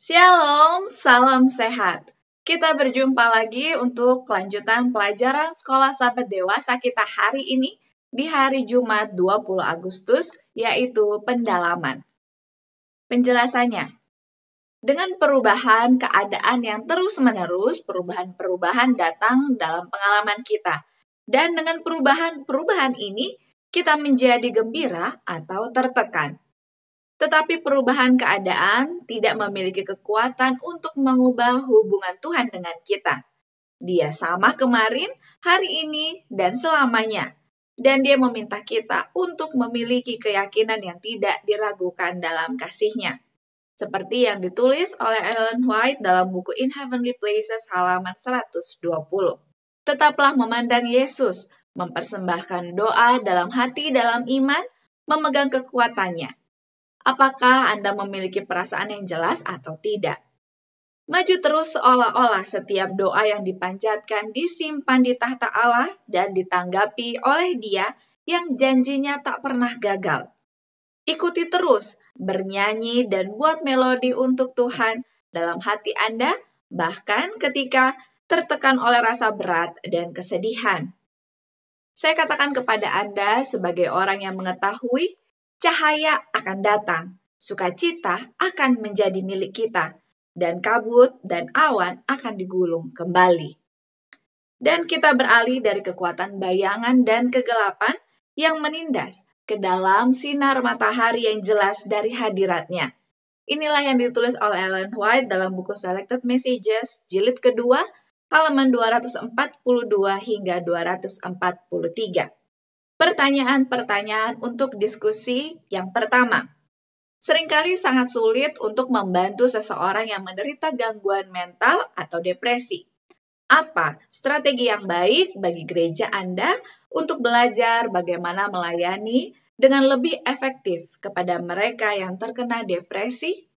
Shalom, salam sehat. Kita berjumpa lagi untuk kelanjutan pelajaran Sekolah Sahabat Dewasa kita hari ini di hari Jumat 20 Agustus, yaitu pendalaman. Penjelasannya, dengan perubahan keadaan yang terus-menerus, perubahan-perubahan datang dalam pengalaman kita. Dan dengan perubahan-perubahan ini, kita menjadi gembira atau tertekan. Tetapi perubahan keadaan tidak memiliki kekuatan untuk mengubah hubungan Tuhan dengan kita. Dia sama kemarin, hari ini, dan selamanya. Dan dia meminta kita untuk memiliki keyakinan yang tidak diragukan dalam kasih-Nya. Seperti yang ditulis oleh Ellen White dalam buku In Heavenly Places halaman 120. Tetaplah memandang Yesus, mempersembahkan doa dalam hati dalam iman, memegang kekuatannya. Apakah Anda memiliki perasaan yang jelas atau tidak? Maju terus seolah-olah setiap doa yang dipanjatkan disimpan di tahta Allah dan ditanggapi oleh Dia yang janjinya tak pernah gagal. Ikuti terus, bernyanyi dan buat melodi untuk Tuhan dalam hati Anda, bahkan ketika tertekan oleh rasa berat dan kesedihan. Saya katakan kepada Anda sebagai orang yang mengetahui, cahaya akan datang, sukacita akan menjadi milik kita, dan kabut dan awan akan digulung kembali. Dan kita beralih dari kekuatan bayangan dan kegelapan yang menindas ke dalam sinar matahari yang jelas dari hadirat-Nya. Inilah yang ditulis oleh Ellen White dalam buku Selected Messages, jilid kedua, halaman 242 hingga 243. Pertanyaan-pertanyaan untuk diskusi yang pertama. Seringkali sangat sulit untuk membantu seseorang yang menderita gangguan mental atau depresi. Apa strategi yang baik bagi gereja Anda untuk belajar bagaimana melayani dengan lebih efektif kepada mereka yang terkena depresi?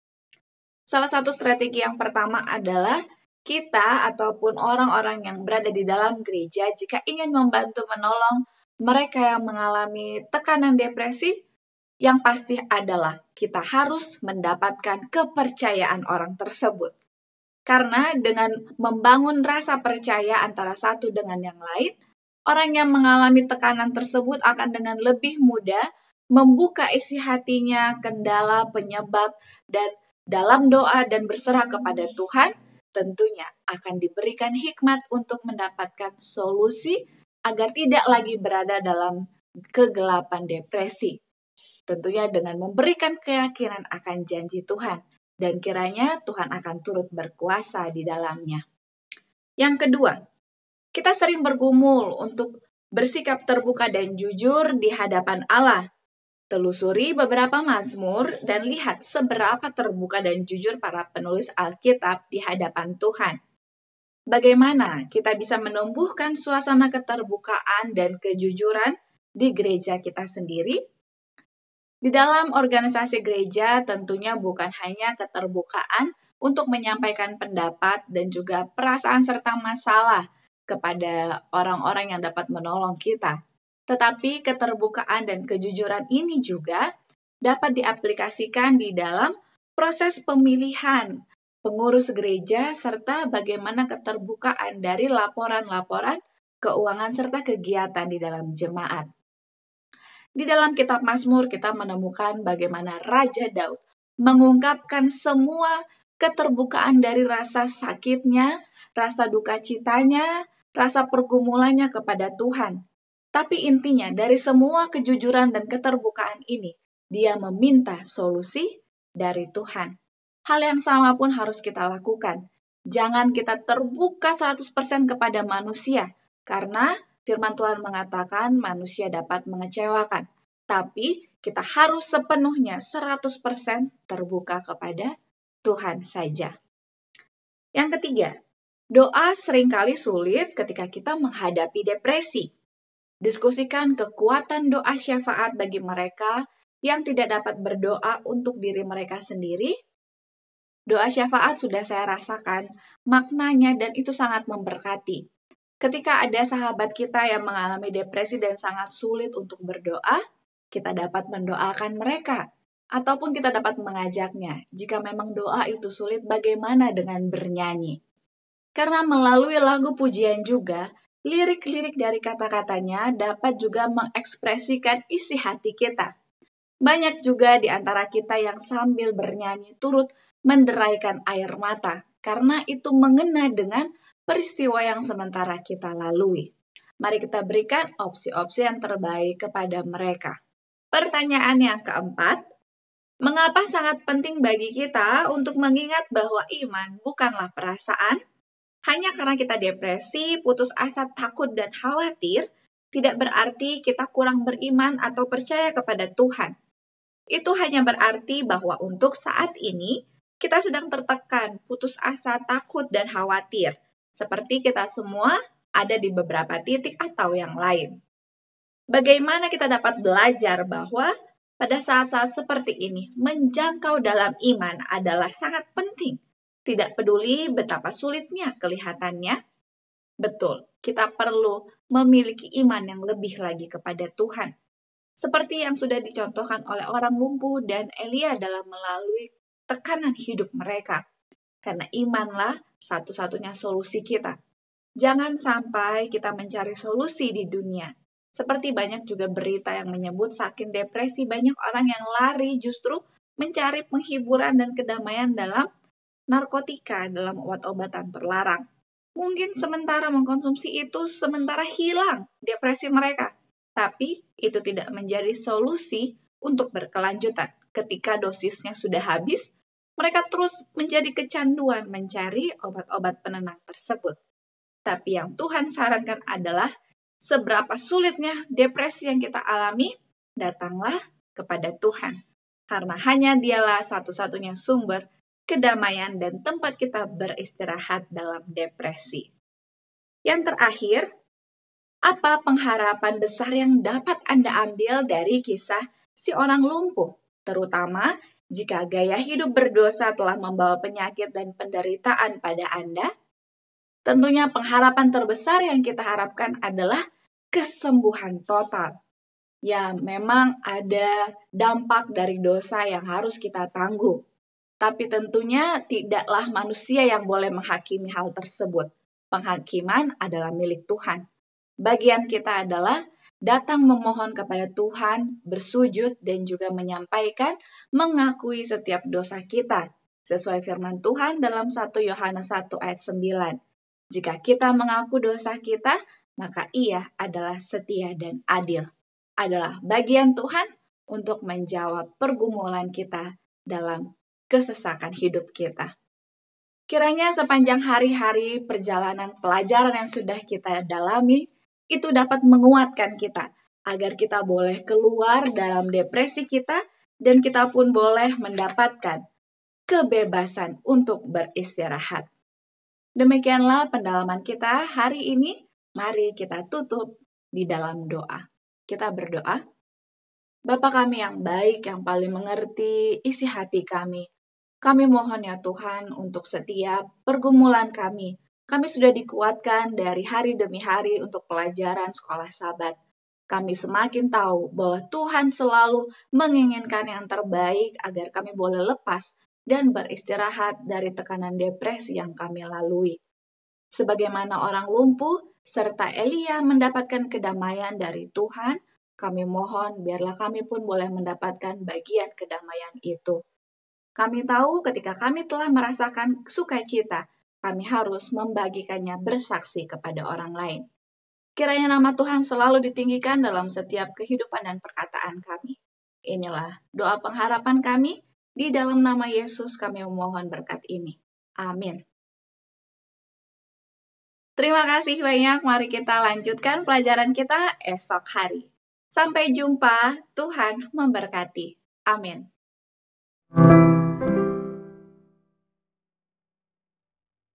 Salah satu strategi yang pertama adalah kita ataupun orang-orang yang berada di dalam gereja jika ingin membantu menolong mereka yang mengalami tekanan depresi, yang pasti adalah kita harus mendapatkan kepercayaan orang tersebut. Karena dengan membangun rasa percaya antara satu dengan yang lain, orang yang mengalami tekanan tersebut akan dengan lebih mudah membuka isi hatinya, kendala, penyebab, dan dalam doa dan berserah kepada Tuhan, tentunya akan diberikan hikmat untuk mendapatkan solusi agar tidak lagi berada dalam kegelapan depresi. Tentunya dengan memberikan keyakinan akan janji Tuhan, dan kiranya Tuhan akan turut berkuasa di dalamnya. Yang kedua, kita sering bergumul untuk bersikap terbuka dan jujur di hadapan Allah. Telusuri beberapa mazmur dan lihat seberapa terbuka dan jujur para penulis Alkitab di hadapan Tuhan. Bagaimana kita bisa menumbuhkan suasana keterbukaan dan kejujuran di gereja kita sendiri? Di dalam organisasi gereja tentunya bukan hanya keterbukaan untuk menyampaikan pendapat dan juga perasaan serta masalah kepada orang-orang yang dapat menolong kita. Tetapi keterbukaan dan kejujuran ini juga dapat diaplikasikan di dalam proses pemilihan pengurus gereja serta bagaimana keterbukaan dari laporan-laporan keuangan serta kegiatan di dalam jemaat. Di dalam kitab Mazmur kita menemukan bagaimana Raja Daud mengungkapkan semua keterbukaan dari rasa sakitnya, rasa duka citanya, rasa pergumulannya kepada Tuhan. Tapi intinya dari semua kejujuran dan keterbukaan ini, dia meminta solusi dari Tuhan. Hal yang sama pun harus kita lakukan. Jangan kita terbuka 100% kepada manusia, karena firman Tuhan mengatakan manusia dapat mengecewakan. Tapi kita harus sepenuhnya 100% terbuka kepada Tuhan saja. Yang ketiga, doa seringkali sulit ketika kita menghadapi depresi. Diskusikan kekuatan doa syafaat bagi mereka yang tidak dapat berdoa untuk diri mereka sendiri. Doa syafaat sudah saya rasakan maknanya dan itu sangat memberkati. Ketika ada sahabat kita yang mengalami depresi dan sangat sulit untuk berdoa, kita dapat mendoakan mereka. Ataupun kita dapat mengajaknya, jika memang doa itu sulit, bagaimana dengan bernyanyi? Karena melalui lagu pujian juga, lirik-lirik dari kata-katanya dapat juga mengekspresikan isi hati kita. Banyak juga di antara kita yang sambil bernyanyi turut menderaikan air mata, karena itu mengena dengan peristiwa yang sementara kita lalui. Mari kita berikan opsi-opsi yang terbaik kepada mereka. Pertanyaan yang keempat, mengapa sangat penting bagi kita untuk mengingat bahwa iman bukanlah perasaan? Hanya karena kita depresi, putus asa, takut, dan khawatir, tidak berarti kita kurang beriman atau percaya kepada Tuhan. Itu hanya berarti bahwa untuk saat ini, kita sedang tertekan, putus asa, takut, dan khawatir. Seperti kita semua ada di beberapa titik atau yang lain. Bagaimana kita dapat belajar bahwa pada saat-saat seperti ini, menjangkau dalam iman adalah sangat penting. Tidak peduli betapa sulitnya kelihatannya. Betul, kita perlu memiliki iman yang lebih lagi kepada Tuhan. Seperti yang sudah dicontohkan oleh orang lumpuh dan Elia dalam melalui tekanan hidup mereka. Karena imanlah satu-satunya solusi kita. Jangan sampai kita mencari solusi di dunia. Seperti banyak juga berita yang menyebut saking depresi, banyak orang yang lari justru mencari penghiburan dan kedamaian dalam narkotika, dalam obat-obatan terlarang. Mungkin sementara mengkonsumsi itu, sementara hilang depresi mereka. Tapi itu tidak menjadi solusi untuk berkelanjutan. Ketika dosisnya sudah habis, mereka terus menjadi kecanduan mencari obat-obat penenang tersebut. Tapi yang Tuhan sarankan adalah seberapa sulitnya depresi yang kita alami, datanglah kepada Tuhan. Karena hanya Dialah satu-satunya sumber kedamaian dan tempat kita beristirahat dalam depresi. Yang terakhir, apa pengharapan besar yang dapat Anda ambil dari kisah si orang lumpuh? Terutama jika gaya hidup berdosa telah membawa penyakit dan penderitaan pada Anda. Tentunya pengharapan terbesar yang kita harapkan adalah kesembuhan total. Ya, memang ada dampak dari dosa yang harus kita tanggung. Tapi tentunya tidaklah manusia yang boleh menghakimi hal tersebut. Penghakiman adalah milik Tuhan. Bagian kita adalah datang memohon kepada Tuhan, bersujud, dan juga menyampaikan, mengakui setiap dosa kita. Sesuai firman Tuhan dalam 1 Yohanes 1 ayat 9. Jika kita mengaku dosa kita, maka Ia adalah setia dan adil. Adalah bagian Tuhan untuk menjawab pergumulan kita dalam kesesakan hidup kita. Kiranya sepanjang hari-hari perjalanan pelajaran yang sudah kita dalami, itu dapat menguatkan kita, agar kita boleh keluar dalam depresi kita, dan kita pun boleh mendapatkan kebebasan untuk beristirahat. Demikianlah pendalaman kita hari ini. Mari kita tutup di dalam doa. Kita berdoa. Bapa kami yang baik, yang paling mengerti isi hati kami. Kami mohon ya Tuhan untuk setiap pergumulan kami. Kami sudah dikuatkan dari hari demi hari untuk pelajaran sekolah Sabat. Kami semakin tahu bahwa Tuhan selalu menginginkan yang terbaik agar kami boleh lepas dan beristirahat dari tekanan depresi yang kami lalui. Sebagaimana orang lumpuh serta Elia mendapatkan kedamaian dari Tuhan, kami mohon biarlah kami pun boleh mendapatkan bagian kedamaian itu. Kami tahu ketika kami telah merasakan sukacita, kami harus membagikannya bersaksi kepada orang lain. Kiranya nama Tuhan selalu ditinggikan dalam setiap kehidupan dan perkataan kami. Inilah doa pengharapan kami. Di dalam nama Yesus kami memohon berkat ini. Amin. Terima kasih banyak. Mari kita lanjutkan pelajaran kita esok hari. Sampai jumpa. Tuhan memberkati. Amin.